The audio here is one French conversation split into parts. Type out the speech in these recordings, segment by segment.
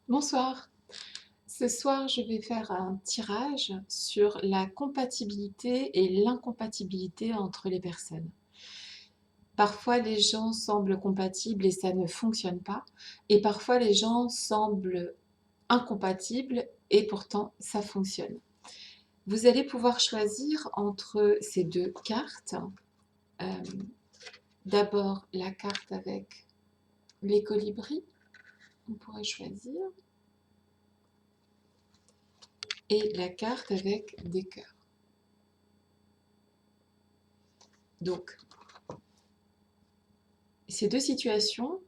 Bonsoir. Ce soir, je vais faire un tirage sur la compatibilité et l'incompatibilité entre les personnes. Parfois, les gens semblent compatibles et ça ne fonctionne pas. Et parfois, les gens semblent incompatibles et pourtant, ça fonctionne. Vous allez pouvoir choisir entre ces deux cartes. Euh, D'abord, la carte avec les colibris. On pourrait choisir. Et la carte avec des cœurs. Donc, ces deux situations,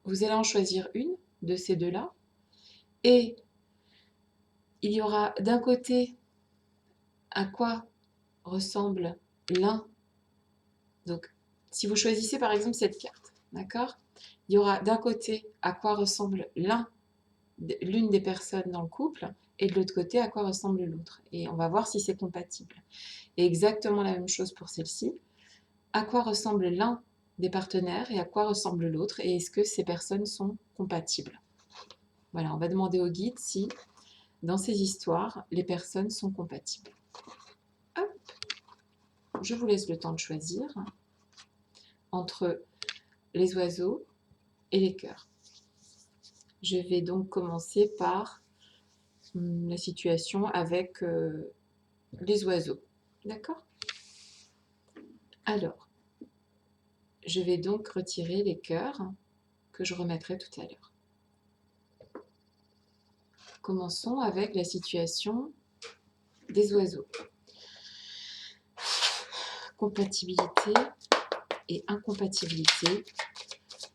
vous allez en choisir une de ces deux-là. Et il y aura d'un côté à quoi ressemble l'un. Donc, si vous choisissez par exemple cette carte, d'accord? Il y aura d'un côté à quoi ressemble l'une des personnes dans le couple et de l'autre côté à quoi ressemble l'autre. Et on va voir si c'est compatible. Et exactement la même chose pour celle-ci. À quoi ressemble l'un des partenaires et à quoi ressemble l'autre et est-ce que ces personnes sont compatibles? Voilà, on va demander au guide si dans ces histoires, les personnes sont compatibles. Hop, je vous laisse le temps de choisir entre les oiseaux et les cœurs. Je vais donc commencer par la situation avec les oiseaux. D'accord? Alors, je vais donc retirer les cœurs que je remettrai tout à l'heure. Commençons avec la situation des oiseaux. Compatibilité et incompatibilité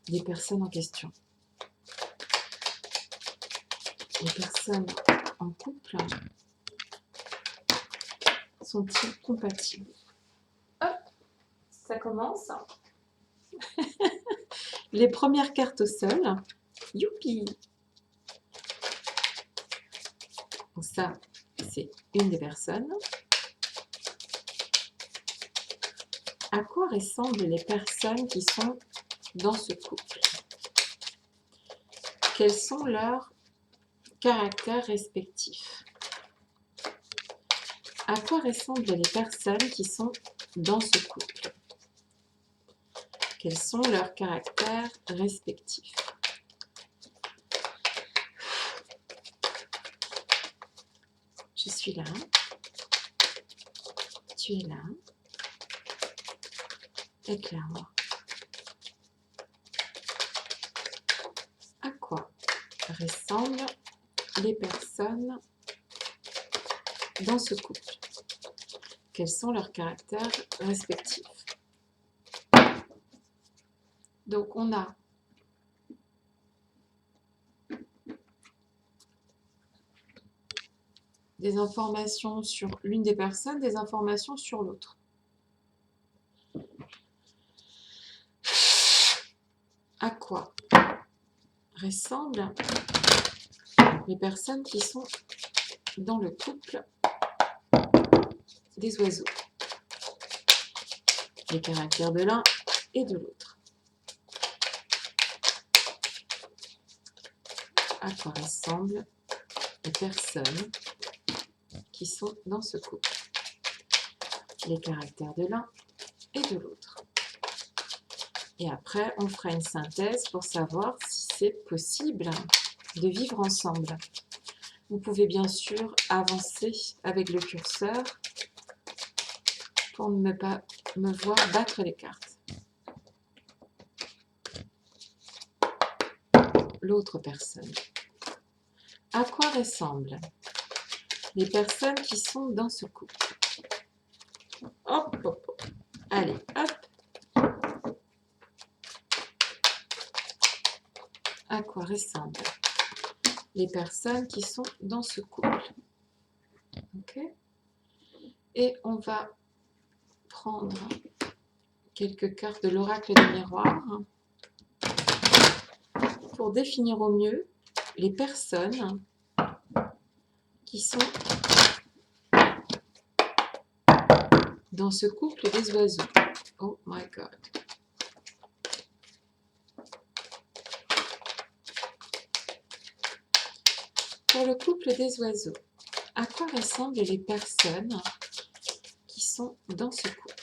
des personnes en question. Les personnes en couple sont-ils compatibles? Hop, ça commence. Les premières cartes au sol. Youpi! Donc ça, c'est une des personnes. À quoi ressemblent les personnes qui sont dans ce couple? Quels sont leurs caractères respectifs? À quoi ressemblent les personnes qui sont dans ce couple? Quels sont leurs caractères respectifs? Je suis là. Tu es là. Éclaire-moi. À quoi ressemblent les personnes dans ce couple? Quels sont leurs caractères respectifs? Donc on a des informations sur l'une des personnes, des informations sur l'autre. À quoi ressemblent les personnes qui sont dans le couple des oiseaux? Les caractères de l'un et de l'autre. À quoi ressemblent les personnes qui sont dans ce couple? Les caractères de l'un et de l'autre. Et après, on fera une synthèse pour savoir si c'est possible de vivre ensemble. Vous pouvez bien sûr avancer avec le curseur pour ne pas me voir battre les cartes. L'autre personne. À quoi ressemblent les personnes qui sont dans ce couple? Hop, hop, hop. Allez, hop. À quoi ressemblent les personnes qui sont dans ce couple? Ok. Et on va prendre quelques cartes de l'oracle des miroirs pour définir au mieux les personnes qui sont dans ce couple des oiseaux. Oh my God. pour le couple des oiseaux, à quoi ressemblent les personnes qui sont dans ce couple?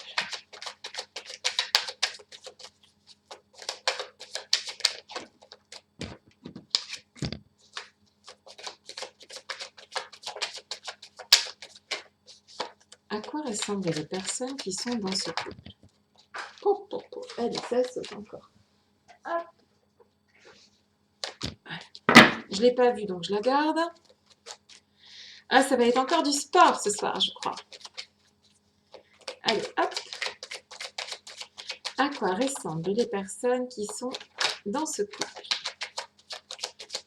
À quoi ressemblent les personnes qui sont dans ce couple? Oh, oh, oh. Allez, ça saute encore. Hop. Je ne l'ai pas vue, donc je la garde. Ah, ça va être encore du sport ce soir, je crois. Allez, hop. À quoi ressemblent les personnes qui sont dans ce couple?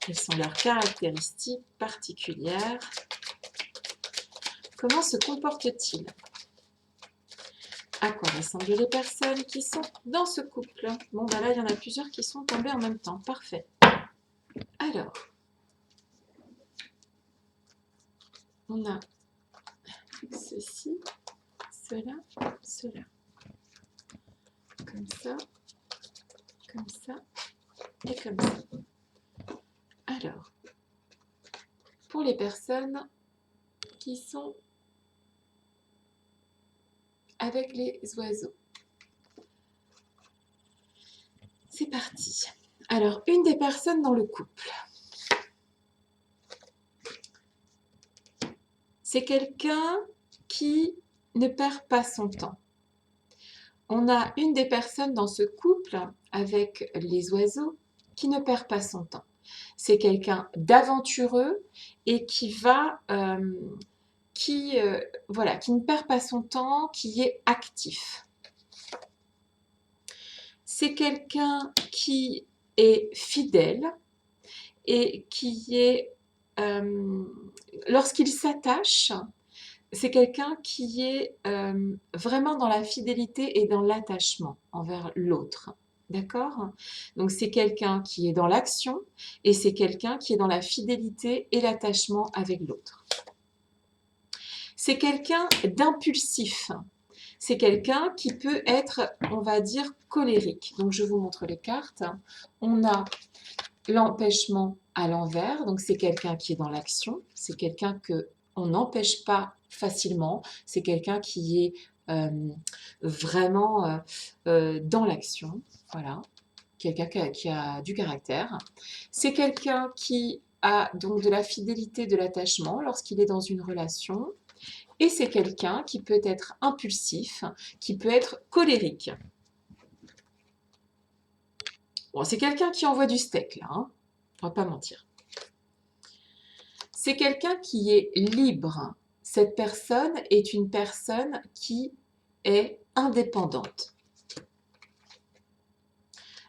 Quelles sont leurs caractéristiques particulières? Comment se comportent-ils? À quoi ressemblent les personnes qui sont dans ce couple? Bon, bah là, il y en a plusieurs qui sont tombées en même temps. Parfait. Alors, on a ceci, cela, cela. Comme ça et comme ça. Alors, pour les personnes qui sont avec les oiseaux. C'est parti. Alors, une des personnes dans le couple. C'est quelqu'un qui ne perd pas son temps. On a une des personnes dans ce couple avec les oiseaux qui ne perd pas son temps. C'est quelqu'un d'aventureux et qui voilà, qui ne perd pas son temps, qui est actif. C'est quelqu'un qui est fidèle et qui est, lorsqu'il s'attache, c'est quelqu'un qui est vraiment dans la fidélité et dans l'attachement envers l'autre. D'accord? Donc c'est quelqu'un qui est dans l'action et c'est quelqu'un qui est dans la fidélité et l'attachement avec l'autre. C'est quelqu'un d'impulsif. C'est quelqu'un qui peut être, on va dire, colérique. Donc je vous montre les cartes. On a l'empêchement à l'envers, donc c'est quelqu'un qui est dans l'action, c'est quelqu'un qu'on n'empêche pas facilement, c'est quelqu'un qui est vraiment dans l'action, voilà, quelqu'un qui a du caractère. C'est quelqu'un qui a donc de la fidélité, de l'attachement lorsqu'il est dans une relation, et c'est quelqu'un qui peut être impulsif, qui peut être colérique. Bon, c'est quelqu'un qui envoie du steak là, hein. On va pas mentir. C'est quelqu'un qui est libre. Cette personne est une personne qui est indépendante.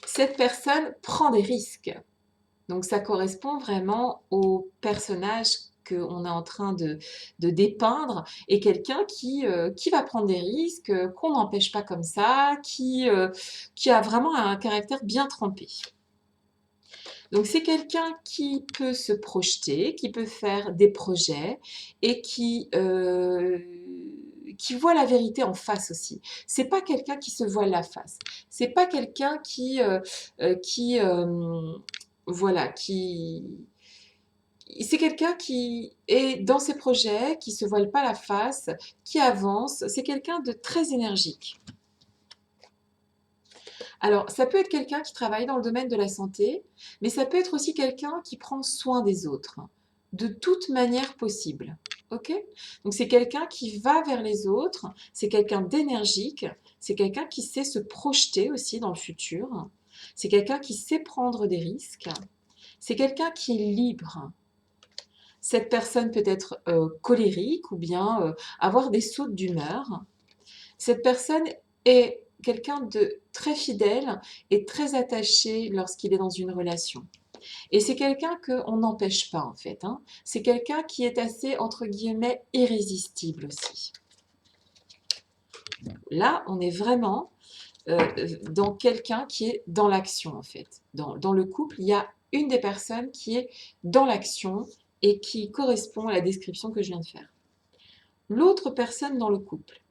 Cette personne prend des risques. Donc ça correspond vraiment au personnage qu'on est en train de dépeindre, et quelqu'un qui va prendre des risques, qu'on n'empêche pas comme ça, qui a vraiment un caractère bien trempé. Donc c'est quelqu'un qui peut se projeter, qui peut faire des projets et qui voit la vérité en face aussi. C'est pas quelqu'un qui se voile la face. C'est pas quelqu'un voilà, c'est quelqu'un qui est dans ses projets, qui se voile pas la face, qui avance. C'est quelqu'un de très énergique. Alors, ça peut être quelqu'un qui travaille dans le domaine de la santé, mais ça peut être aussi quelqu'un qui prend soin des autres, de toute manière possible. Ok? Donc, c'est quelqu'un qui va vers les autres, c'est quelqu'un d'énergique, c'est quelqu'un qui sait se projeter aussi dans le futur, c'est quelqu'un qui sait prendre des risques, c'est quelqu'un qui est libre. Cette personne peut être colérique ou bien avoir des sautes d'humeur. Cette personne est quelqu'un de très fidèle et très attaché lorsqu'il est dans une relation. Et c'est quelqu'un qu'on n'empêche pas en fait, hein. C'est quelqu'un qui est assez, entre guillemets, irrésistible aussi. Là, on est vraiment dans quelqu'un qui est dans l'action en fait. Dans le couple, il y a une des personnes qui est dans l'action et qui correspond à la description que je viens de faire. L'autre personne dans le couple,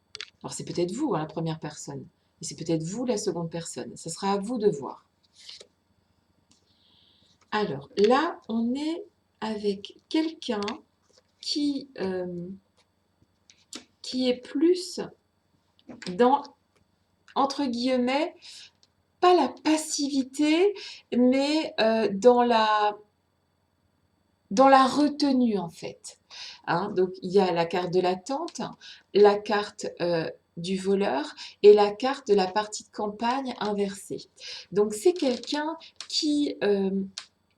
alors c'est peut-être vous, hein, la première personne, et c'est peut-être vous la seconde personne. Ce sera à vous de voir. Alors là, on est avec quelqu'un qui est plus dans, entre guillemets, pas la passivité, mais dans la retenue en fait. Hein, donc il y a la carte de l'attente, la carte du voleur et la carte de la partie de campagne inversée. Donc c'est quelqu'un qui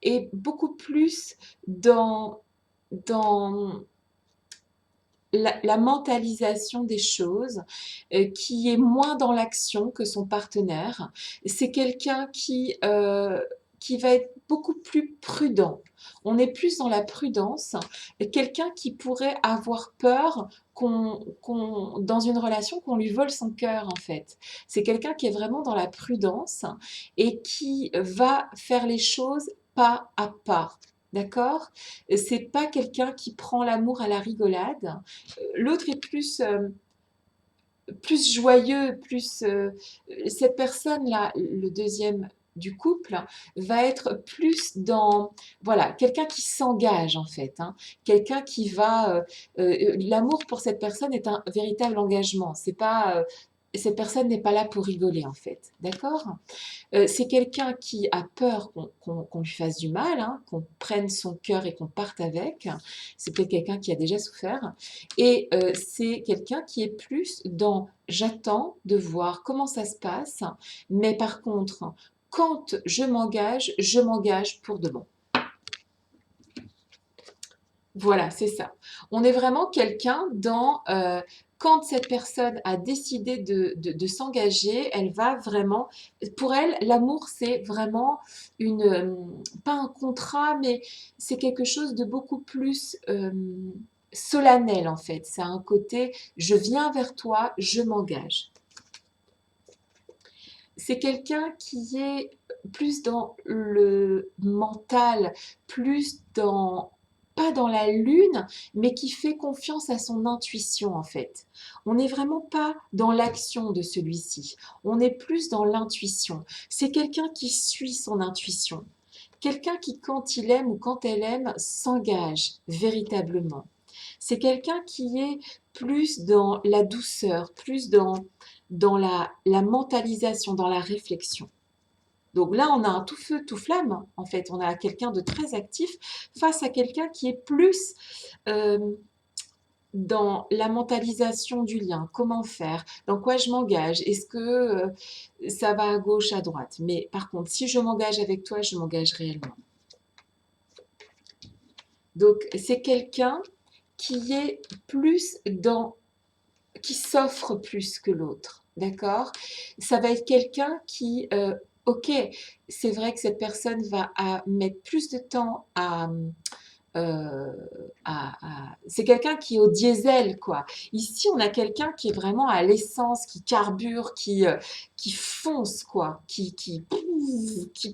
est beaucoup plus dans la mentalisation des choses, qui est moins dans l'action que son partenaire. C'est quelqu'un qui va être beaucoup plus prudent. On est plus dans la prudence. Quelqu'un qui pourrait avoir peur dans une relation, qu'on lui vole son cœur, en fait. C'est quelqu'un qui est vraiment dans la prudence et qui va faire les choses pas à pas. D'accord? C'est pas quelqu'un qui prend l'amour à la rigolade. L'autre est plus joyeux, cette personne-là, le deuxième du couple, va être plus dans, voilà, quelqu'un qui s'engage en fait, hein, quelqu'un qui va, l'amour pour cette personne est un véritable engagement, c'est pas, cette personne n'est pas là pour rigoler en fait, d'accord? C'est quelqu'un qui a peur qu'on lui fasse du mal, hein, qu'on prenne son cœur et qu'on parte avec. C'est peut-être quelqu'un qui a déjà souffert. Et c'est quelqu'un qui est plus dans j'attends de voir comment ça se passe, mais par contre, quand je m'engage pour de bon. Voilà, c'est ça. On est vraiment quelqu'un dans quand cette personne a décidé de s'engager, elle va vraiment, pour elle, l'amour, c'est vraiment pas un contrat, mais c'est quelque chose de beaucoup plus solennel en fait. C'est un côté, je viens vers toi, je m'engage. C'est quelqu'un qui est plus dans le mental, plus dans pas dans la lune, mais qui fait confiance à son intuition en fait. On n'est vraiment pas dans l'action de celui-ci, on est plus dans l'intuition. C'est quelqu'un qui suit son intuition, quelqu'un qui quand il aime ou quand elle aime s'engage véritablement. C'est quelqu'un qui est plus dans la douceur, plus dans la mentalisation, dans la réflexion. Donc là, on a un tout feu, tout flamme, en fait. On a quelqu'un de très actif face à quelqu'un qui est plus dans la mentalisation du lien. Comment faire? Dans quoi je m'engage? Est-ce que ça va à gauche, à droite? Mais par contre, si je m'engage avec toi, je m'engage réellement. Donc, c'est quelqu'un qui est plus qui s'offre plus que l'autre, d'accord? Ça va être quelqu'un qui, ok, c'est vrai que cette personne va mettre plus de temps euh, c'est quelqu'un qui est au diesel, quoi. Ici, on a quelqu'un qui est vraiment à l'essence, qui carbure, qui fonce, quoi, qui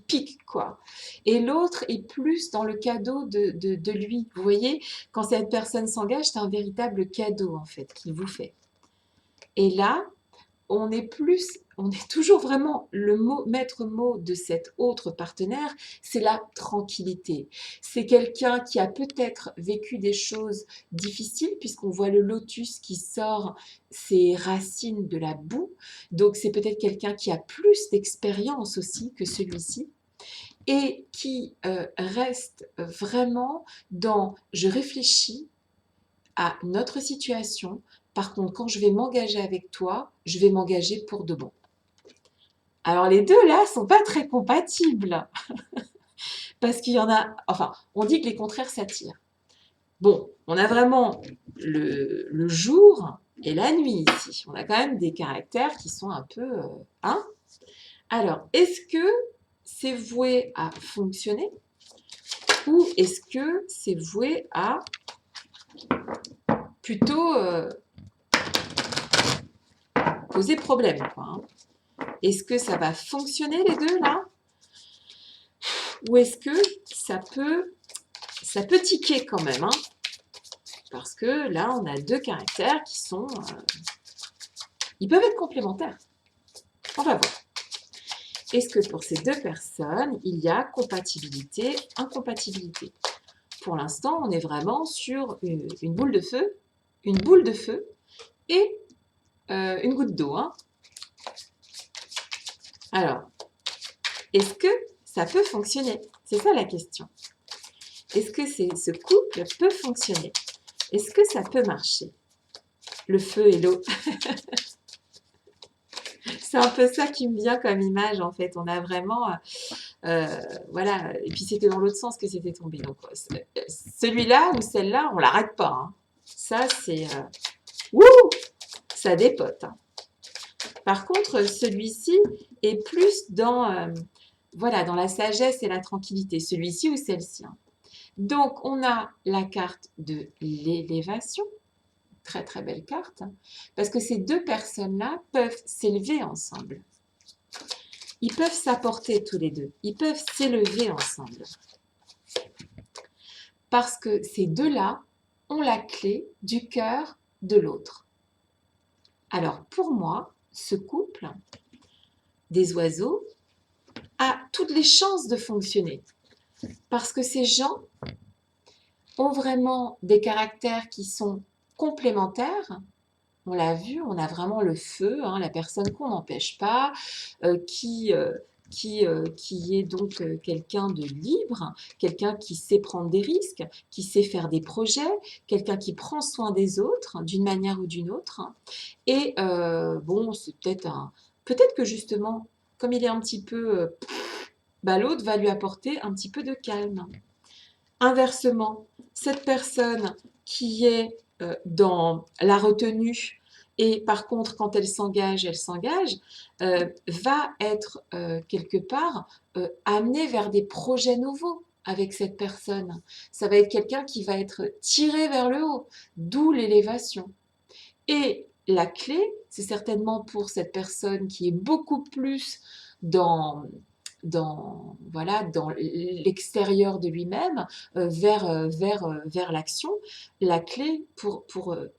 pique, quoi. Et l'autre est plus dans le cadeau de lui. Vous voyez, quand cette personne s'engage, c'est un véritable cadeau, en fait, qu'il vous fait. Et là, on est toujours vraiment le maître mot de cet autre partenaire, c'est la tranquillité. C'est quelqu'un qui a peut-être vécu des choses difficiles, puisqu'on voit le lotus qui sort ses racines de la boue. Donc c'est peut-être quelqu'un qui a plus d'expérience aussi que celui-ci et qui reste vraiment dans je réfléchis à notre situation. Par contre, quand je vais m'engager avec toi, je vais m'engager pour de bon. Alors les deux là sont pas très compatibles parce qu'il y en a, enfin, on dit que les contraires s'attirent. Bon, on a vraiment le jour et la nuit ici. On a quand même des caractères qui sont un peu, hein? Alors, est-ce que c'est voué à fonctionner ou est-ce que c'est voué à plutôt poser problème, quoi, hein? Est-ce que ça va fonctionner les deux là? Ou est-ce que ça peut tiquer quand même, hein? Parce que là, on a deux caractères qui sont... ils peuvent être complémentaires. On va voir. Est-ce que pour ces deux personnes, il y a compatibilité, incompatibilité? pour l'instant, on est vraiment sur une boule de feu et une goutte d'eau. Hein. Alors, est-ce que ça peut fonctionner? C'est ça la question. Est-ce que ce couple peut fonctionner? Est-ce que ça peut marcher? Le feu et l'eau. C'est un peu ça qui me vient comme image en fait. On a vraiment, voilà. Et puis c'était dans l'autre sens que c'était tombé. Donc celui-là ou celle-là, on l'arrête pas. Hein. Ça c'est, wouh, ça dépote. Hein. Par contre, celui-ci est plus dans, voilà, dans la sagesse et la tranquillité. Celui-ci ou celle-ci. Hein. Donc on a la carte de l'élévation. Très très belle carte, hein, parce que ces deux personnes-là peuvent s'élever ensemble. Ils peuvent s'apporter tous les deux, ils peuvent s'élever ensemble. Parce que ces deux-là ont la clé du cœur de l'autre. Alors pour moi, ce couple des oiseaux a toutes les chances de fonctionner. Parce que ces gens ont vraiment des caractères qui sont complémentaires. On l'a vu, on a vraiment le feu, hein, la personne qu'on n'empêche pas, qui est donc quelqu'un de libre, quelqu'un qui sait prendre des risques, qui sait faire des projets, quelqu'un qui prend soin des autres d'une manière ou d'une autre. Et bon, c'est peut-être que justement, comme il est un petit peu, l'autre va lui apporter un petit peu de calme. Inversement, cette personne qui est dans la retenue et par contre quand elle s'engage, va être quelque part amenée vers des projets nouveaux avec cette personne. Ça va être quelqu'un qui va être tiré vers le haut, d'où l'élévation. Et la clé, c'est certainement pour cette personne qui est beaucoup plus voilà, dans l'extérieur de lui-même, vers l'action. La clé pour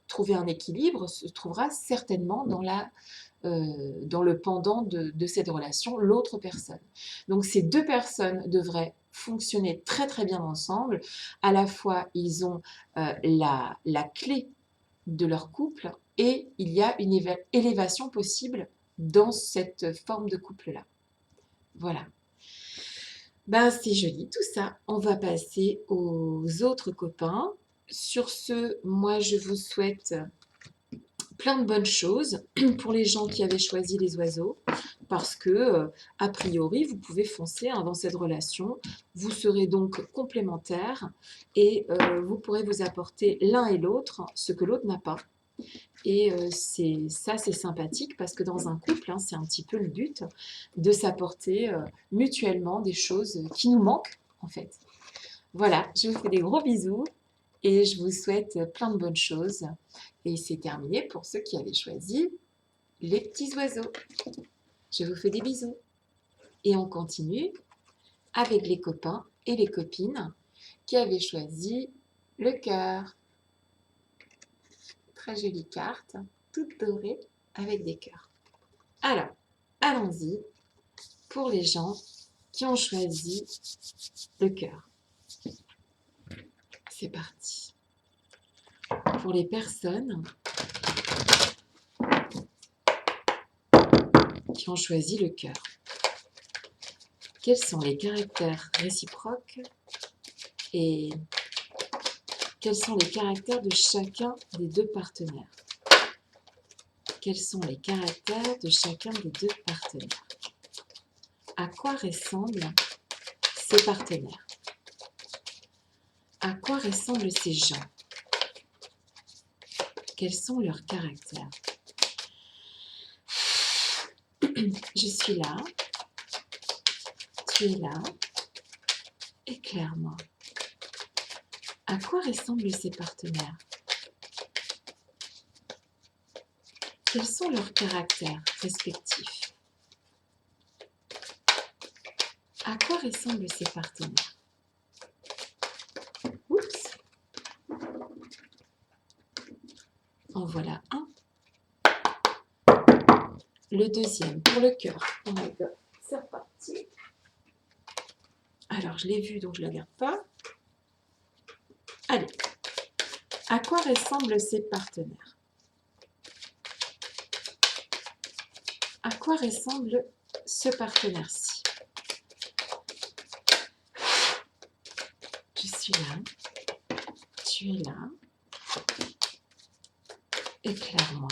trouver un équilibre se trouvera certainement dans le pendant de cette relation, l'autre personne. Donc ces deux personnes devraient fonctionner très très bien ensemble. À la fois, ils ont la clé de leur couple et il y a une élévation possible dans cette forme de couple-là. Voilà. Ben, c'est joli tout ça. On va passer aux autres copains. Sur ce, moi je vous souhaite plein de bonnes choses pour les gens qui avaient choisi les oiseaux parce que, a priori, vous pouvez foncer hein, dans cette relation. Vous serez donc complémentaires et vous pourrez vous apporter l'un et l'autre ce que l'autre n'a pas. Et c'est sympathique parce que dans un couple, hein, c'est un petit peu le but de s'apporter mutuellement des choses qui nous manquent en fait. Voilà, je vous fais des gros bisous et je vous souhaite plein de bonnes choses. Et c'est terminé pour ceux qui avaient choisi les petits oiseaux. Je vous fais des bisous. Et on continue avec les copains et les copines qui avaient choisi le cœur. Très jolie carte, toute dorée avec des cœurs. Alors, allons-y pour les gens qui ont choisi le cœur. C'est parti. Pour les personnes qui ont choisi le cœur, quels sont les caractères réciproques et quels sont les caractères de chacun des deux partenaires? Quels sont les caractères de chacun des deux partenaires? À quoi ressemblent ces partenaires? À quoi ressemblent ces gens? Quels sont leurs caractères? Je suis là, tu es là, éclaire-moi. À quoi ressemblent ces partenaires? Quels sont leurs caractères respectifs? À quoi ressemblent ces partenaires? Oups! En voilà un. Le deuxième, pour le cœur. Oh my god, c'est reparti. Alors, je l'ai vu, donc je ne la garde pas. À quoi ressemblent ces partenaires? À quoi ressemble ce partenaire-ci? Je suis là, tu es là, éclaire-moi.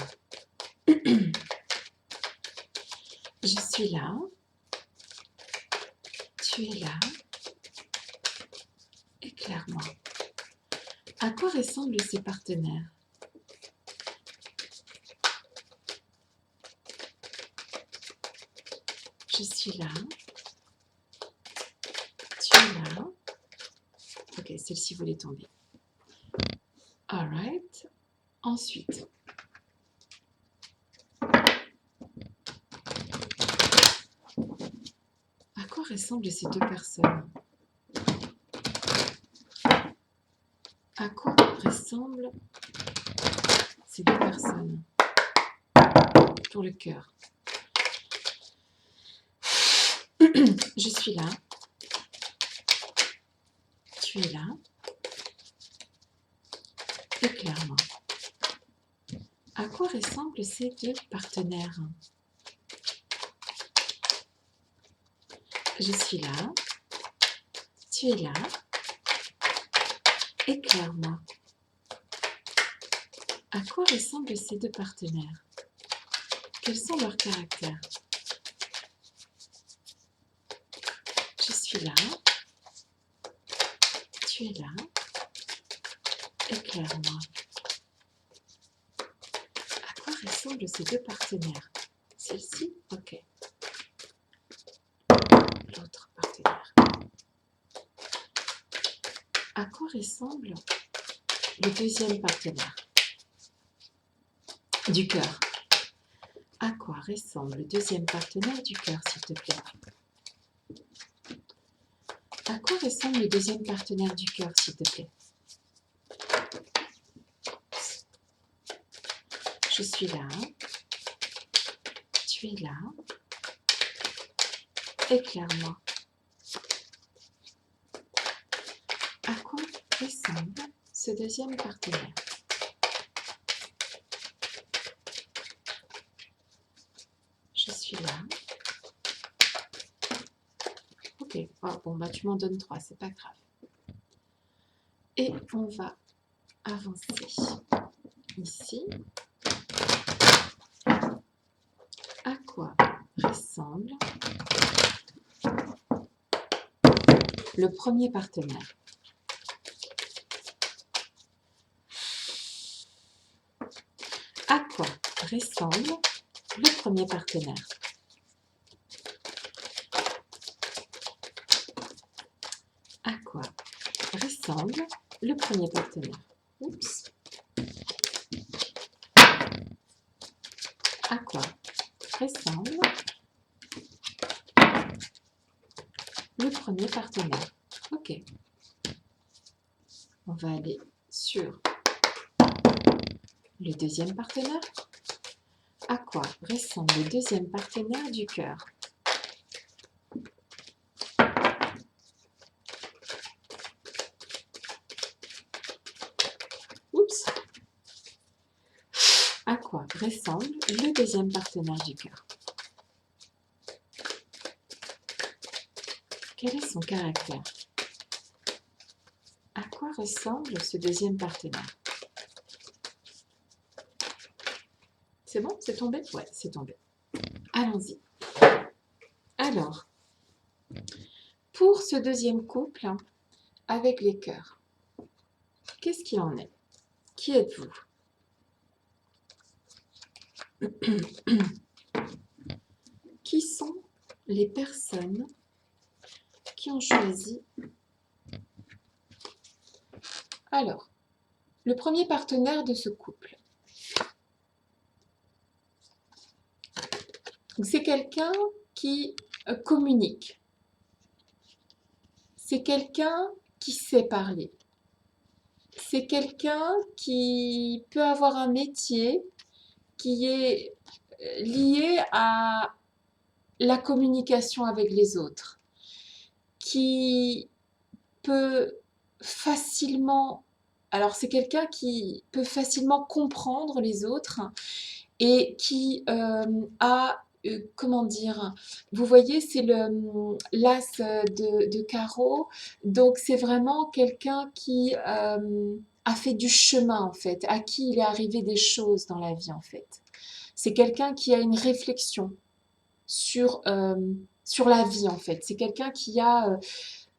Je suis là, tu es là, éclaire-moi. À quoi ressemblent ces partenaires? Je suis là, tu es là. Ok, celle-ci voulait tomber. Alright. Ensuite, à quoi ressemblent ces deux personnes? À quoi ressemblent ces deux personnes pour le cœur? Je suis là, tu es là, éclaire-moi. À quoi ressemblent ces deux partenaires? Je suis là, tu es là, éclaire-moi. À quoi ressemblent ces deux partenaires? Quels sont leurs caractères? Je suis là, tu es là, éclaire-moi. À quoi ressemblent ces deux partenaires? Celle-ci? Ok. L'autre partenaire. À quoi ressemble le deuxième partenaire du cœur? À quoi ressemble le deuxième partenaire du cœur, s'il te plaît? À quoi ressemble le deuxième partenaire du cœur, s'il te plaît? Je suis là, tu es là, éclaire-moi. À quoi ressemble ce deuxième partenaire? Je suis là. Ok, oh, bon, bah, tu m'en donnes 3, c'est pas grave. Et on va avancer ici. À quoi ressemble le premier partenaire? À quoi ressemble le premier partenaire? À quoi ressemble le premier partenaire? Oups. À quoi ressemble le premier partenaire? Ok. On va aller sur le deuxième partenaire. À quoi ressemble le deuxième partenaire du cœur? Oups. À quoi ressemble le deuxième partenaire du cœur? Quel est son caractère? À quoi ressemble ce deuxième partenaire? C'est bon? C'est tombé? Ouais, c'est tombé. Allons-y. Alors, pour ce deuxième couple, avec les cœurs, qu'est-ce qu'il en est? Qui êtes-vous? Qui sont les personnes qui ont choisi? Alors, le premier partenaire de ce couple. C'est quelqu'un qui communique. C'est quelqu'un qui sait parler. C'est quelqu'un qui peut avoir un métier qui est lié à la communication avec les autres, qui peut facilement alors c'est quelqu'un qui peut facilement comprendre les autres et qui a, comment dire, vous voyez, c'est l'as de carreau, donc c'est vraiment quelqu'un qui a fait du chemin en fait, à qui il est arrivé des choses dans la vie en fait. C'est quelqu'un qui a une réflexion sur, sur la vie en fait. C'est quelqu'un qui a,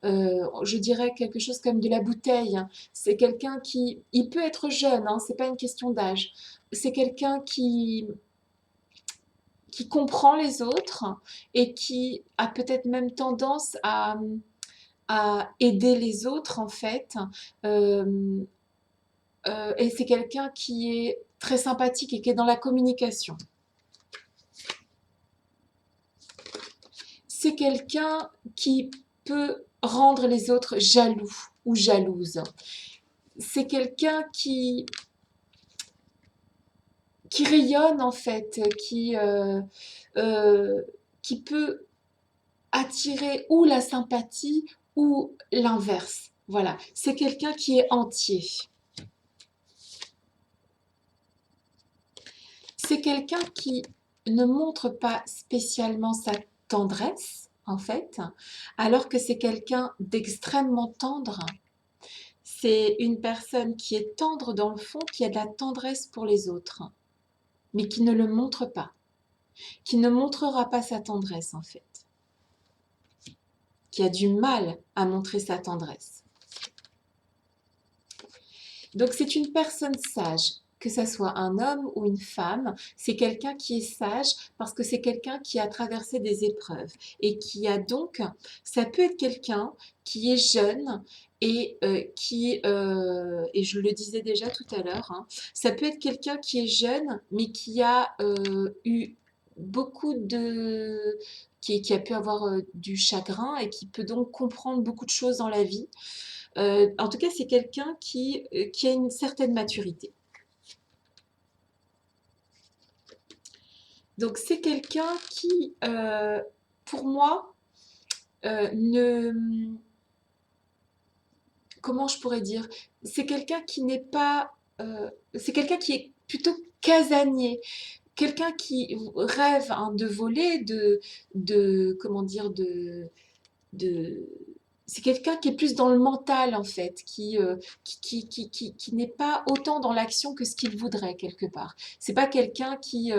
je dirais quelque chose comme de la bouteille, hein. C'est quelqu'un qui, il peut être jeune, hein, c'est pas une question d'âge. C'est quelqu'un qui comprend les autres et qui a peut-être même tendance à aider les autres en fait. Euh, et c'est quelqu'un qui est très sympathique et qui est dans la communication. C'est quelqu'un qui peut rendre les autres jaloux ou jalouses. C'est quelqu'un qui rayonne en fait, euh, qui peut attirer ou la sympathie ou l'inverse. Voilà, c'est quelqu'un qui est entier. C'est quelqu'un qui ne montre pas spécialement sa tendresse, en fait, alors que c'est quelqu'un d'extrêmement tendre. C'est une personne qui est tendre dans le fond, qui a de la tendresse pour les autres, mais qui ne le montre pas, qui ne montrera pas sa tendresse, en fait, qui a du mal à montrer sa tendresse. Donc c'est une personne sage, que ça soit un homme ou une femme, c'est quelqu'un qui est sage parce que c'est quelqu'un qui a traversé des épreuves et qui a donc, ça peut être quelqu'un qui est jeune et je le disais déjà tout à l'heure, hein, ça peut être quelqu'un qui est jeune mais qui a eu beaucoup de... qui a pu avoir du chagrin et qui peut donc comprendre beaucoup de choses dans la vie. En tout cas, c'est quelqu'un qui a une certaine maturité. Donc, c'est quelqu'un qui, pour moi, ne... Comment je pourrais dire? C'est quelqu'un qui n'est pas... c'est quelqu'un qui est plutôt casanier. Quelqu'un qui rêve hein, de voler, comment dire, de c'est quelqu'un qui est plus dans le mental en fait, qui n'est pas autant dans l'action que ce qu'il voudrait quelque part. C'est pas quelqu'un qui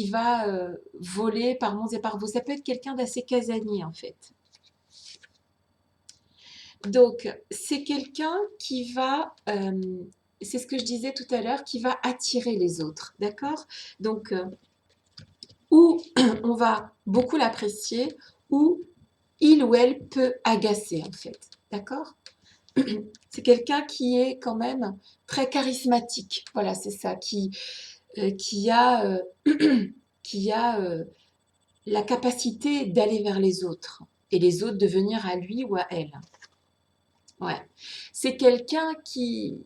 va voler par monts et par vaux. Ça peut être quelqu'un d'assez casanier en fait. Donc c'est quelqu'un qui va, c'est ce que je disais tout à l'heure, qui va attirer les autres, d'accord? Donc ou on va beaucoup l'apprécier, ou il ou elle peut agacer en fait. D'accord? C'est quelqu'un qui est quand même très charismatique. Voilà, c'est ça, qui a, qui a la capacité d'aller vers les autres et les autres de venir à lui ou à elle. Ouais. C'est quelqu'un qui,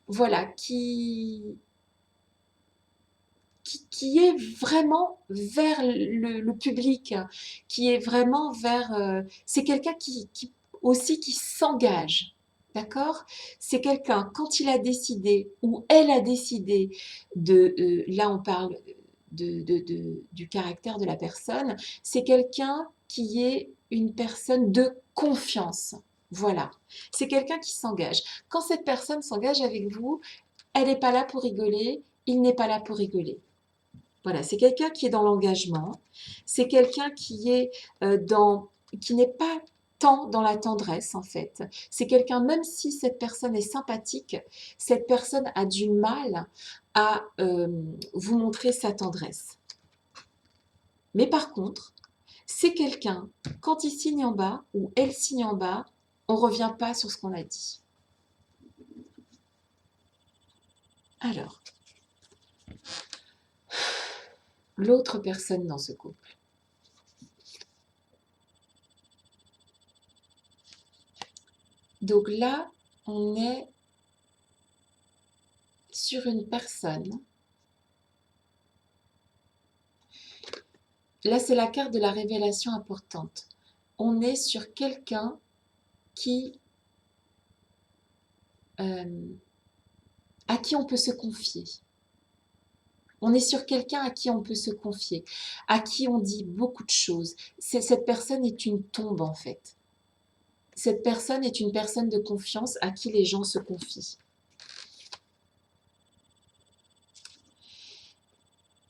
voilà, qui est vraiment vers le public, qui est vraiment vers... c'est quelqu'un qui aussi qui s'engage, d'accord? C'est quelqu'un, quand il a décidé, ou elle a décidé de... là, on parle du caractère de la personne, c'est quelqu'un qui est une personne de confiance. Voilà, c'est quelqu'un qui s'engage. Quand cette personne s'engage avec vous, elle n'est pas là pour rigoler, il n'est pas là pour rigoler. Voilà, c'est quelqu'un qui est dans l'engagement, c'est quelqu'un qui n'est pas tant dans la tendresse en fait. C'est quelqu'un, même si cette personne est sympathique, cette personne a du mal à vous montrer sa tendresse. Mais par contre, c'est quelqu'un, quand il signe en bas ou elle signe en bas, on ne revient pas sur ce qu'on a dit. Alors, l'autre personne dans ce couple. Donc là, on est sur une personne. Là, c'est la carte de la révélation importante. On est sur quelqu'un qui à qui on peut se confier. On est sur quelqu'un à qui on peut se confier, à qui on dit beaucoup de choses. Cette personne est une tombe en fait. Cette personne est une personne de confiance à qui les gens se confient.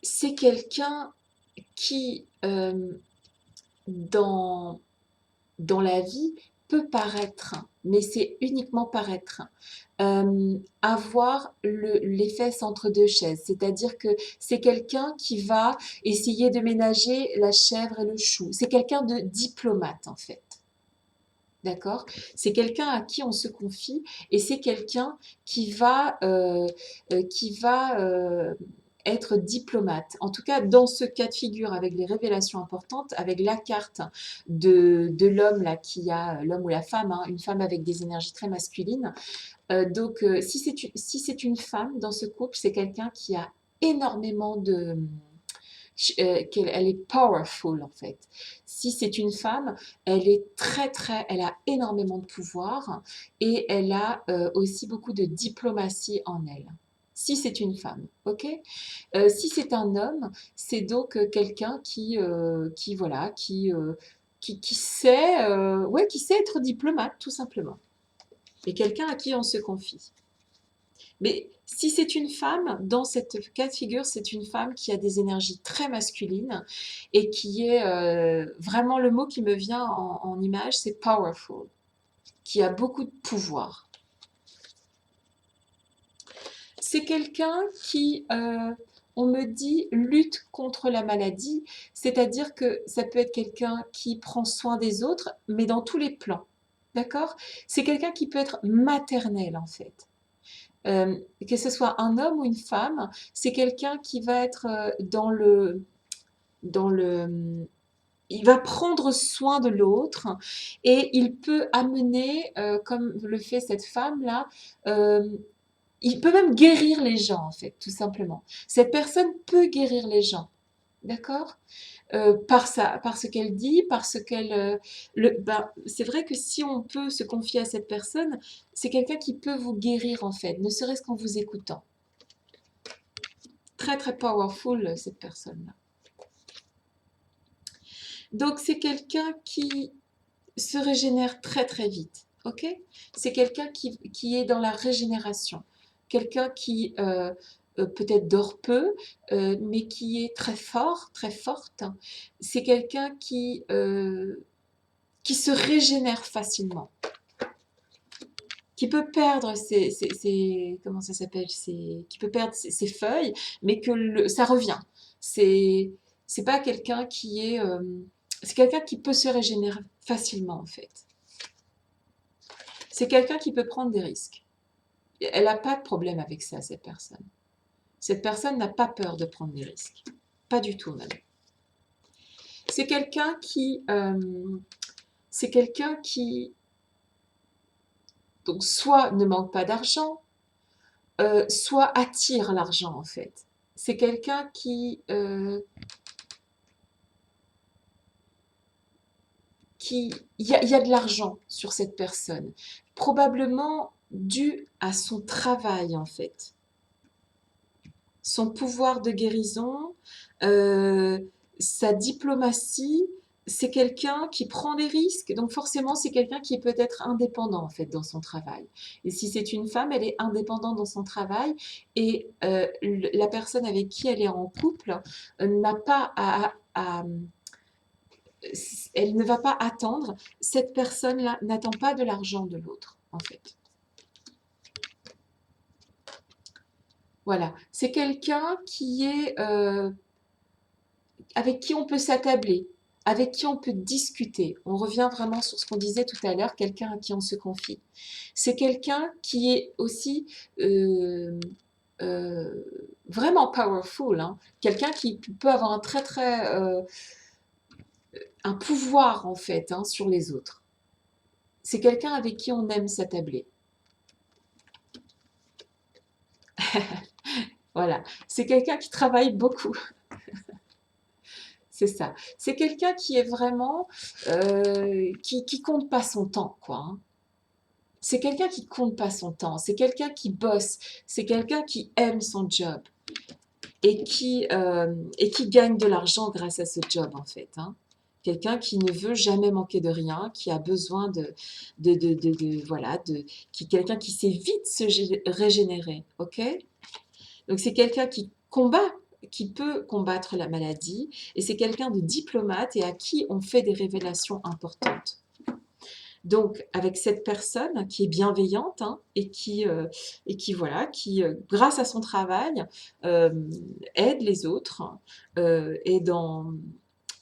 C'est quelqu'un qui, dans la vie, peut paraître, mais c'est uniquement paraître, avoir les fesses entre deux chaises. C'est-à-dire que c'est quelqu'un qui va essayer de ménager la chèvre et le chou. C'est quelqu'un de diplomate, en fait. D'accord? C'est quelqu'un à qui on se confie et c'est quelqu'un qui va être diplomate. En tout cas, dans ce cas de figure, avec les révélations importantes, avec la carte de l'homme, là, l'homme ou la femme, hein, une femme avec des énergies très masculines. Donc, si c'est une femme dans ce couple, c'est quelqu'un qui a énormément elle est powerful en fait. Si c'est une femme, elle est elle a énormément de pouvoir et elle a aussi beaucoup de diplomatie en elle. Si c'est une femme, ok. Si c'est un homme, c'est donc quelqu'un voilà, qui sait, ouais, qui sait être diplomate tout simplement. Et quelqu'un à qui on se confie. Mais si c'est une femme, dans cette cas de figure, c'est une femme qui a des énergies très masculines et qui est vraiment le mot qui me vient en image, c'est powerful, qui a beaucoup de pouvoir. C'est quelqu'un qui, on me dit, lutte contre la maladie, c'est-à-dire que ça peut être quelqu'un qui prend soin des autres, mais dans tous les plans. D'accord? C'est quelqu'un qui peut être maternel en fait. Que ce soit un homme ou une femme, c'est quelqu'un qui va être dans le, il va prendre soin de l'autre et il peut amener, comme le fait cette femme-là, euh, il peut même guérir les gens en fait, tout simplement. Cette personne peut guérir les gens, d'accord? Par ce qu'elle dit, parce qu'elle... c'est vrai que si on peut se confier à cette personne, c'est quelqu'un qui peut vous guérir en fait, ne serait-ce qu'en vous écoutant. Très très powerful cette personne-là. Donc c'est quelqu'un qui se régénère très très vite, ok? C'est quelqu'un qui est dans la régénération. Quelqu'un qui peut-être dort peu, mais qui est très fort, très forte. C'est quelqu'un qui se régénère facilement, qui peut perdre comment ça s'appelle, qui peut perdre ses feuilles, mais que ça revient. C'est pas quelqu'un qui est, c'est quelqu'un qui peut se régénérer facilement en fait. C'est quelqu'un qui peut prendre des risques. Elle n'a pas de problème avec ça, cette personne. Cette personne n'a pas peur de prendre des risques. Pas du tout même. C'est quelqu'un qui donc soit ne manque pas d'argent, soit attire l'argent en fait. C'est quelqu'un il y a de l'argent sur cette personne, probablement dû à son travail en fait, son pouvoir de guérison, sa diplomatie. C'est quelqu'un qui prend des risques, donc forcément c'est quelqu'un qui est peut-être indépendant en fait dans son travail. Et si c'est une femme, elle est indépendante dans son travail et la personne avec qui elle est en couple n'a pas elle ne va pas attendre, cette personne-là n'attend pas de l'argent de l'autre en fait. Voilà, c'est quelqu'un qui est avec qui on peut s'attabler, avec qui on peut discuter. On revient vraiment sur ce qu'on disait tout à l'heure, quelqu'un à qui on se confie. C'est quelqu'un qui est aussi euh, vraiment powerful, hein. Quelqu'un qui peut avoir un pouvoir en fait, hein, sur les autres. C'est quelqu'un avec qui on aime s'attabler. Voilà, c'est quelqu'un qui travaille beaucoup. C'est ça. C'est quelqu'un qui est vraiment qui compte pas son temps, quoi, hein. c'est quelqu'un qui compte pas son temps, c'est quelqu'un qui bosse, c'est quelqu'un qui aime son job et qui gagne de l'argent grâce à ce job en fait, hein. Quelqu'un qui ne veut jamais manquer de rien, qui a besoin voilà, quelqu'un qui sait vite se régénérer, ok? Donc c'est quelqu'un qui peut combattre la maladie, et c'est quelqu'un de diplomate et à qui on fait des révélations importantes. Donc, avec cette personne qui est bienveillante, hein, voilà, grâce à son travail, euh, aide les autres, et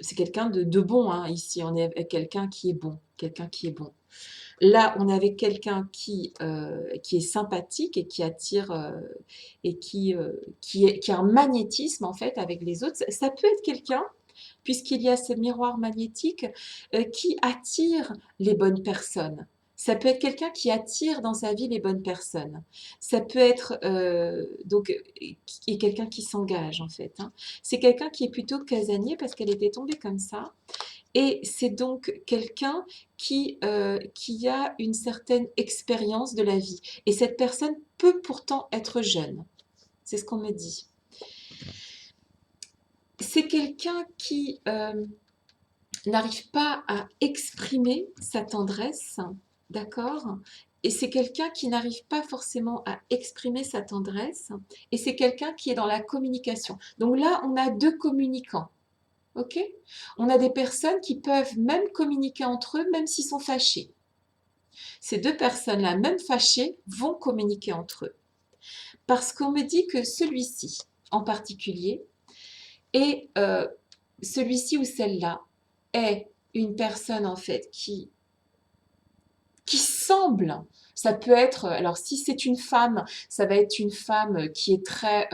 c'est quelqu'un de bon, hein, ici, on est avec quelqu'un qui est bon, quelqu'un qui est bon. Là, on est avec quelqu'un qui est sympathique et qui attire et qui a un magnétisme en fait avec les autres. Ça peut être quelqu'un, puisqu'il y a ce miroir magnétique, qui attire les bonnes personnes. Ça peut être quelqu'un qui attire dans sa vie les bonnes personnes. Ça peut être quelqu'un qui s'engage en fait, hein. C'est quelqu'un qui est plutôt casanier parce qu'elle était tombée comme ça. Et c'est donc quelqu'un qui a une certaine expérience de la vie. Et cette personne peut pourtant être jeune. C'est ce qu'on me dit. C'est quelqu'un qui n'arrive pas à exprimer sa tendresse, d'accord? Et c'est quelqu'un qui n'arrive pas forcément à exprimer sa tendresse. Et c'est quelqu'un qui est dans la communication. Donc là, on a deux communicants. Ok? On a des personnes qui peuvent même communiquer entre eux, même s'ils sont fâchés. Ces deux personnes-là, même fâchées, vont communiquer entre eux. Parce qu'on me dit que celui-ci, en particulier, est celui-ci ou celle-là est une personne en fait qui semble, ça peut être, alors si c'est une femme, ça va être une femme qui est très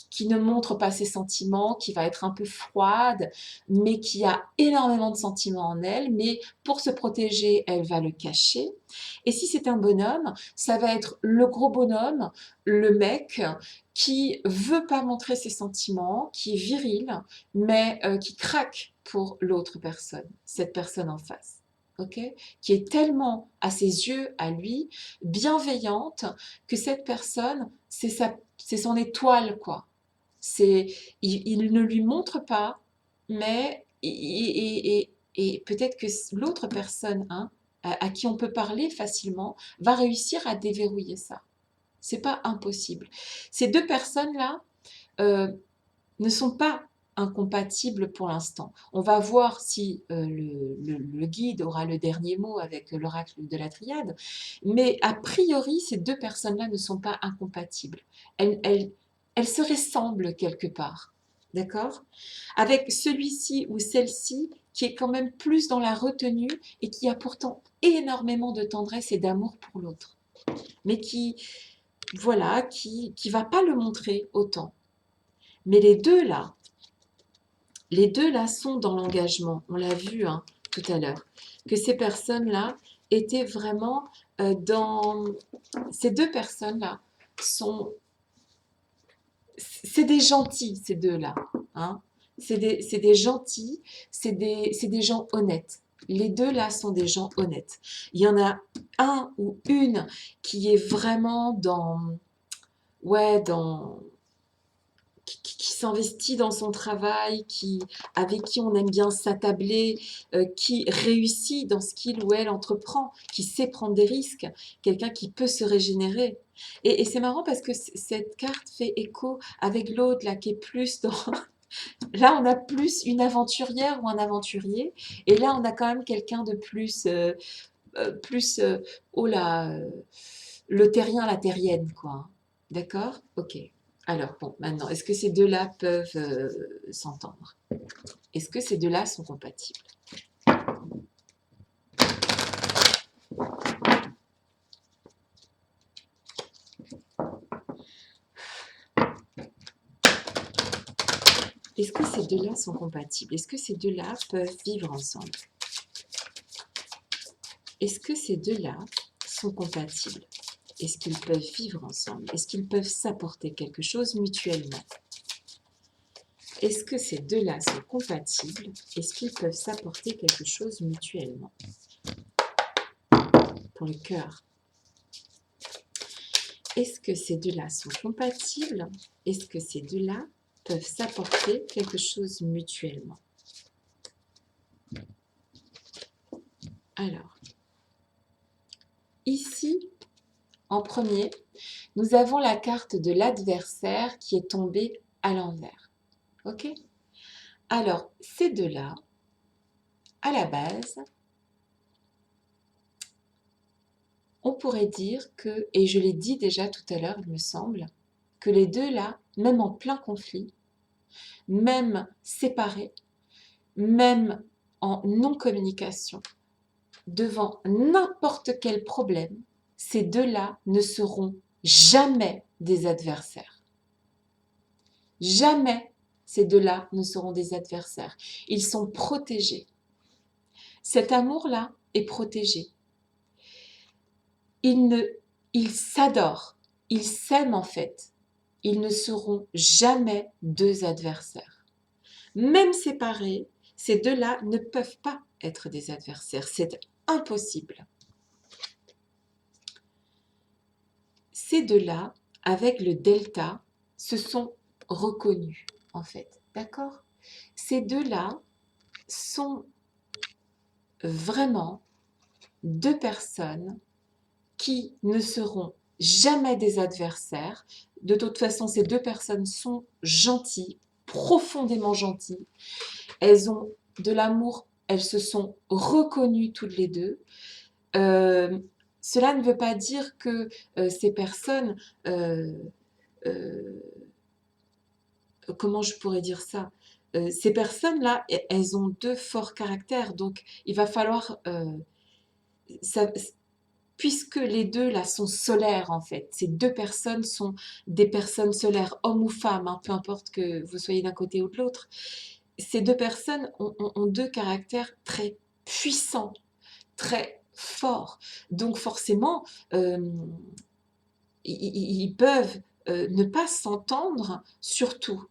qui ne montre pas ses sentiments, qui va être un peu froide, mais qui a énormément de sentiments en elle, mais pour se protéger, elle va le cacher. Et si c'est un bonhomme, ça va être le gros bonhomme, le mec qui veut pas montrer ses sentiments, qui est viril, mais qui craque pour l'autre personne, cette personne en face. Okay, qui est tellement, à ses yeux, à lui, bienveillante, que cette personne, c'est son étoile, quoi. C'est, il ne lui montre pas, mais et peut-être que l'autre personne, hein, à qui on peut parler facilement, va réussir à déverrouiller ça. C'est pas impossible. Ces deux personnes-là euh, ne sont pas incompatibles pour l'instant. On va voir si le guide aura le dernier mot avec l'oracle de la triade, mais a priori, ces deux personnes-là ne sont pas incompatibles. Elles se ressemblent quelque part, d'accord? Avec celui-ci ou celle-ci qui est quand même plus dans la retenue et qui a pourtant énormément de tendresse et d'amour pour l'autre, mais voilà, qui va pas le montrer autant. Mais les deux là sont dans l'engagement. On l'a vu, hein, tout à l'heure, que ces personnes-là étaient vraiment dans... Ces deux personnes-là sont... C'est des gentils, ces deux-là, hein. C'est des gentils, c'est des gens honnêtes. Les deux là sont des gens honnêtes. Il y en a un ou une qui est vraiment ouais, qui s'investit dans son travail, avec qui on aime bien s'attabler, qui réussit dans ce qu'il ou elle entreprend, qui sait prendre des risques, quelqu'un qui peut se régénérer. Et c'est marrant parce que cette carte fait écho avec l'autre là qui est plus dans... Là, on a plus une aventurière ou un aventurier, et là, on a quand même quelqu'un de plus, oh là, le terrien, la terrienne, quoi. D'accord? Ok. Alors, bon, maintenant, est-ce que ces deux-là peuvent s'entendre? Est-ce que ces deux-là sont compatibles? Est-ce que ces deux-là sont compatibles? Est-ce que ces deux-là peuvent vivre ensemble? Est-ce que ces deux-là sont compatibles? Est-ce qu'ils peuvent vivre ensemble? Est-ce qu'ils peuvent s'apporter quelque chose mutuellement? Est-ce que ces deux-là sont compatibles? Est-ce qu'ils peuvent s'apporter quelque chose mutuellement? pour le cœur. Est-ce que ces deux-là sont compatibles? Est-ce que ces deux-là peuvent s'apporter quelque chose mutuellement? Alors, ici, en premier, nous avons la carte de l'adversaire qui est tombée à l'envers. Ok? Alors, ces deux-là, à la base, on pourrait dire que, et je l'ai dit déjà tout à l'heure, il me semble, que les deux-là, même en plein conflit, même séparés, même en non-communication, devant n'importe quel problème, ces deux-là ne seront jamais des adversaires. Jamais ces deux-là ne seront des adversaires. Ils sont protégés. Cet amour-là est protégé. Ils s'adorent, ils s'aiment en fait. Ils ne seront jamais deux adversaires. Même séparés, ces deux-là ne peuvent pas être des adversaires. C'est impossible. Ces deux-là, avec le delta, se sont reconnus en fait. D'accord? Ces deux-là sont vraiment deux personnes qui ne seront jamais des adversaires. De toute façon, ces deux personnes sont gentilles, profondément gentilles. Elles ont de l'amour, elles se sont reconnues toutes les deux. Cela ne veut pas dire que ces personnes, euh, comment je pourrais dire ça? Ces personnes-là, elles ont deux forts caractères, donc il va falloir, ça, puisque les deux là sont solaires en fait, ces deux personnes sont des personnes solaires, hommes ou femmes, hein, peu importe que vous soyez d'un côté ou de l'autre, ces deux personnes ont deux caractères très puissants, très forts. Donc forcément, ils peuvent ne pas s'entendre sur tout,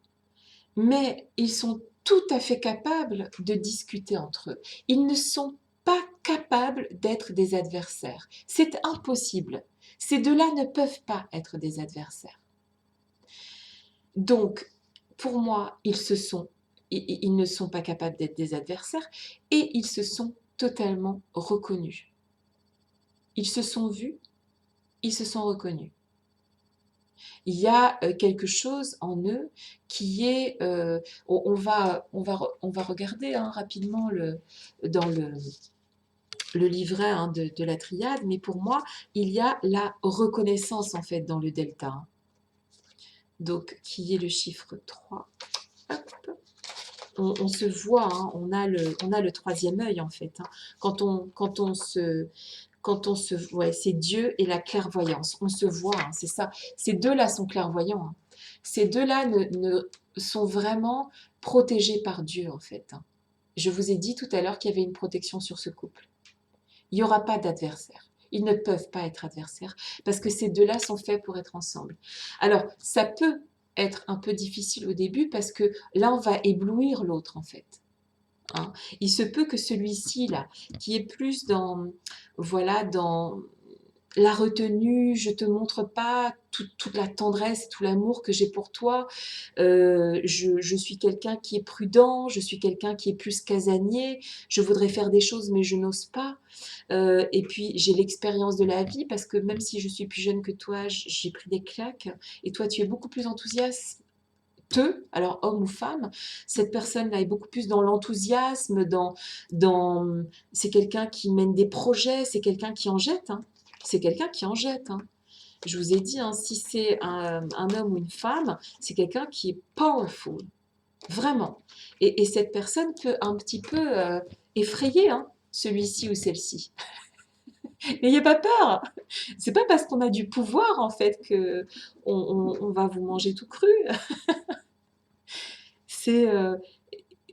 mais ils sont tout à fait capables de discuter entre eux. Ils ne sont pas capables d'être des adversaires. C'est impossible. Ces deux-là ne peuvent pas être des adversaires. Donc, pour moi, ils ne sont pas capables d'être des adversaires et ils se sont totalement reconnus. Ils se sont vus, ils se sont reconnus. Il y a quelque chose en eux qui est, on va regarder hein, rapidement dans le livret hein, de la triade, mais pour moi, il y a la reconnaissance en fait dans le delta. Hein. Donc, qui est le chiffre 3. Hop. On se voit, hein, on a le troisième œil en fait. Hein. Quand on se ouais, c'est Dieu et la clairvoyance. On se voit, hein, c'est ça. Ces deux-là sont clairvoyants. Hein. Ces deux-là sont vraiment protégés par Dieu en fait. Hein. Je vous ai dit tout à l'heure qu'il y avait une protection sur ce couple. Il n'y aura pas d'adversaire. Ils ne peuvent pas être adversaires parce que ces deux-là sont faits pour être ensemble. Alors, ça peut être un peu difficile au début parce que l'un va éblouir l'autre en fait. Hein. Il se peut que celui-ci là, qui est plus dans, voilà, dans la retenue, je te montre pas toute la tendresse, tout l'amour que j'ai pour toi. Je suis quelqu'un qui est prudent, je suis quelqu'un qui est plus casanier. Je voudrais faire des choses mais je n'ose pas. Et puis j'ai l'expérience de la vie parce que même si je suis plus jeune que toi, j'ai pris des claques. Et toi, tu es beaucoup plus enthousiaste. Alors homme ou femme, cette personne-là est beaucoup plus dans l'enthousiasme, c'est quelqu'un qui mène des projets, c'est quelqu'un qui en jette. Hein. C'est quelqu'un qui en jette. Hein. Je vous ai dit, hein, si c'est un homme ou une femme, c'est quelqu'un qui est powerful, vraiment. Et cette personne peut un petit peu effrayer hein, celui-ci ou celle-ci. N'ayez pas peur. C'est pas parce qu'on a du pouvoir en fait que on va vous manger tout cru. C'est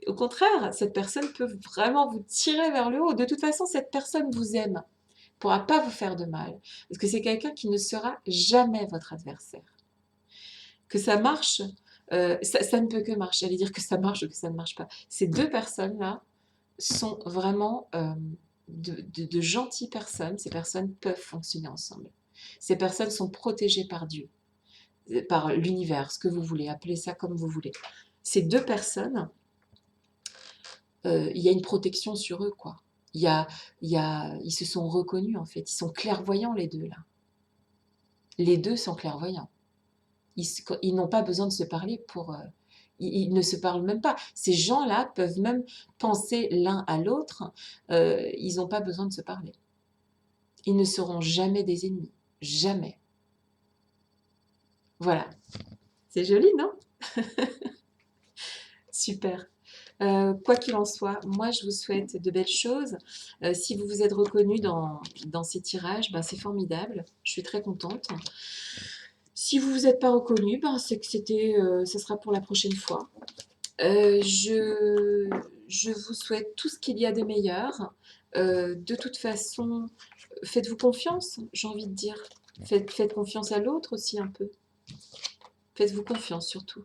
au contraire, cette personne peut vraiment vous tirer vers le haut. De toute façon, cette personne vous aime, ne pourra pas vous faire de mal, parce que c'est quelqu'un qui ne sera jamais votre adversaire. Que ça marche, ça ne peut que marcher. J'allais dire que ça marche ou que ça ne marche pas. Ces deux personnes-là sont vraiment de gentilles personnes. Ces personnes peuvent fonctionner ensemble. Ces personnes sont protégées par Dieu, par l'univers, ce que vous voulez, appelez ça comme vous voulez. Ces deux personnes, il y a une protection sur eux, quoi. Ils se sont reconnus, en fait. Ils sont clairvoyants, les deux, là. Les deux sont clairvoyants. Ils n'ont pas besoin de se parler pour... ils ne se parlent même pas. Ces gens-là peuvent même penser l'un à l'autre. Ils n'ont pas besoin de se parler. Ils ne seront jamais des ennemis. Jamais. Voilà. C'est joli, non? Super. Quoi qu'il en soit, moi je vous souhaite de belles choses. Si vous vous êtes reconnu dans ces tirages, ben, c'est formidable. Je suis très contente. Si vous vous êtes pas reconnu, ben, c'est que ça sera pour la prochaine fois. Je vous souhaite tout ce qu'il y a de meilleur. De toute façon, faites-vous confiance, j'ai envie de dire. Faites confiance à l'autre aussi un peu. Faites-vous confiance surtout.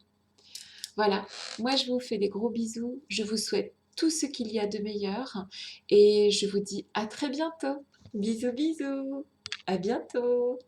Voilà, moi je vous fais des gros bisous, je vous souhaite tout ce qu'il y a de meilleur et je vous dis à très bientôt. Bisous bisous, à bientôt.